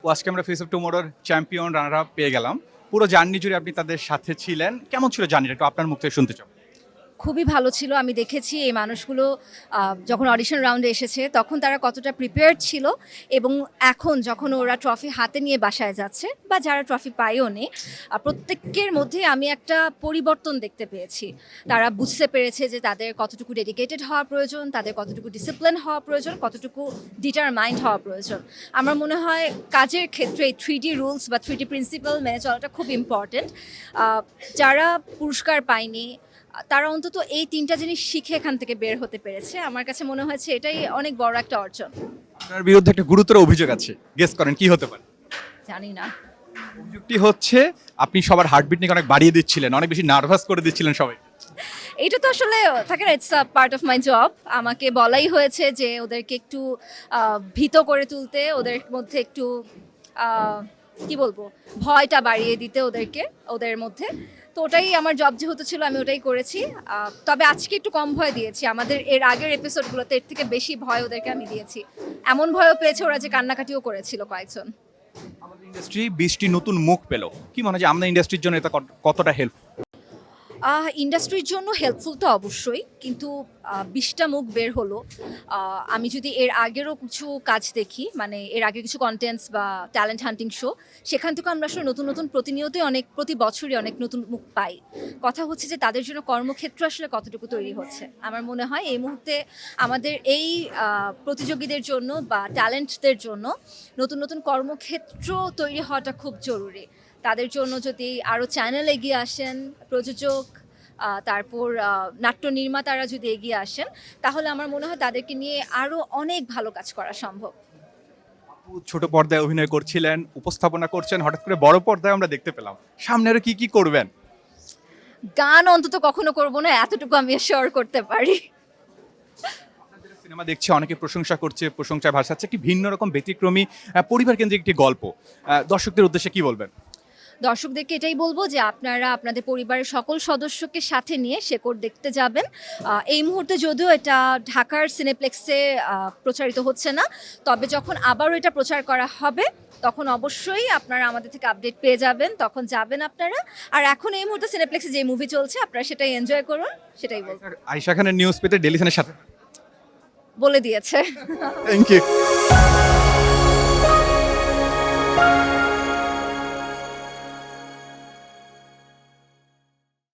আজকে আমরা face off টুমোরোর চ্যাম্পিয়ন রানার আপ পেয়ে গেলাম। পুরো জার্নি জুড়ে আপনি তাদের সাথে ছিলেন, কেমন ছিল জার্নিটা একটু আপনার মুখ থেকে শুনতে চাও। খুবই ভালো ছিল। আমি দেখেছি এই মানুষগুলো যখন অডিশন রাউন্ডে এসেছে তখন তারা কতটা প্রিপেয়ার্ড ছিল, এবং এখন যখন ওরা ট্রফি হাতে নিয়ে বাসায় যাচ্ছে বা যারা ট্রফি পায়ও নি, প্রত্যেকের মধ্যে আমি একটা পরিবর্তন দেখতে পেয়েছি। তারা বুঝতে পেরেছে যে তাদের কতটুকু ডেডিকেটেড হওয়া প্রয়োজন, তাদের কতটুকু ডিসিপ্লিন হওয়া প্রয়োজন, কতটুকু ডিটারমাইন্ড হওয়া প্রয়োজন। আমার মনে হয় কাজের ক্ষেত্রে এই 3D রুলস বা 3D প্রিন্সিপাল মেনে চলাটা খুব ইম্পর্টেন্ট। যারা পুরস্কার পায়নি তারা অন্তত এই 3টা জিনিস শিখে এখান থেকে বের হতে পেরেছে। আমার কাছে মনে হয়েছে এটাই অনেক বড় একটা অর্জন। আপনার বিরুদ্ধে একটা গুরুতর অভিযোগ আছে, গেস করেন কি হতে পারে। জানি না। অভিযোগটি হচ্ছে আপনি সবার হার্টবিট নিয়ে অনেক বাড়িয়ে দিচ্ছিলেন, অনেক বেশি নার্ভাস করে দিচ্ছিলেন সবাই। এটা তো আসলে থাকে না, it's a part of my job. আমাকে বলাই হয়েছে যে ওদেরকে একটু ভীত করে তুলতে, ওদের মধ্যে একটু কি বলবো, ভয়টা বাড়িয়ে দিতে ওদের মধ্যে। তো ওটাই আমার জব যেহেতু ছিল আমি ওটাই করেছি। তবে আজকে একটু কম ভয় দিয়েছি, আমাদের এর আগের এপিসোডগুলোতে এর থেকে বেশি ভয় ওদেরকে আমি দিয়েছি। এমন ভয়ও পেয়েছে ওরা যে কান্নাকাটিও করেছিল কয়েকজন। আমাদের ইন্ডাস্ট্রি 20টি নতুন মুখ পেল, কি মনে হয় যে আমাদের ইন্ডাস্ট্রির জন্য এটা কতটা হেল্প? ইন্ডাস্ট্রির জন্য হেল্পফুল তো অবশ্যই, কিন্তু 20টা মুখ বের হলো। আমি যদি এর আগেরও কিছু কাজ দেখি, মানে এর আগে কিছু কন্টেন্টস বা ট্যালেন্ট হান্টিং শো, সেখান থেকে আমরা আসলে নতুন নতুন প্রতিনিয়তই প্রতি বছরই অনেক নতুন মুখ পাই। কথা হচ্ছে যে তাদের জন্য কর্মক্ষেত্র আসলে কতটুকু তৈরি হচ্ছে। আমার মনে হয় এই মুহূর্তে আমাদের এই প্রতিযোগীদের জন্য বা ট্যালেন্টদের জন্য নতুন নতুন কর্মক্ষেত্র তৈরি হওয়াটা খুব জরুরি। তাদের জন্য যদি আরও চ্যানেল এগিয়ে আসেন, প্রযোজক, তারপর নাট্য নির্মাতারা যদি এগিয়ে আসেন, তাহলে আমার মনে হয় তাদেরকে নিয়ে আরও অনেক ভালো কাজ করা সম্ভব। ছোট পর্দায় অভিনয় করছিলেন, উপস্থাপনা করছেন, হঠাৎ করে বড় পর্দায় আমরা দেখতে পেলাম। সামনে আরো কি কি করবেন? গান অন্তত কখনো করব না, এতটুকু আমি শিওর করতে পারি। সিনেমা দেখছে, অনেকে প্রশংসা করছে, প্রশংসায় ভাসাচ্ছে, একটি ভিন্ন রকম ব্যতিক্রমী পরিবার কেন্দ্রিক একটি গল্প। দর্শকদের উদ্দেশ্যে কি বলবেন? দর্শকদেরকে এটাই বলবো যে আপনারা আপনাদের পরিবারের সকল সদস্যকে সাথে নিয়ে শেকড় দেখতে যাবেন। এই মুহূর্তে যদিও এটা ঢাকার সিনেপ্লেক্সে প্রচারিত হচ্ছে না, তবে যখন আবারও এটা প্রচার করা হবে তখন অবশ্যই আপনারা আমাদের থেকে আপডেট পেয়ে যাবেন, তখন যাবেন আপনারা। আর এখন এই মুহূর্তে সিনেপ্লেক্সে যে মুভি চলছে আপনারা সেটাই এনজয় করুন, সেটাই বলবো। আয়েশা খানের নিউজ পেতে ডেলিশনের সাথে বলে দিয়েছে। Thank you.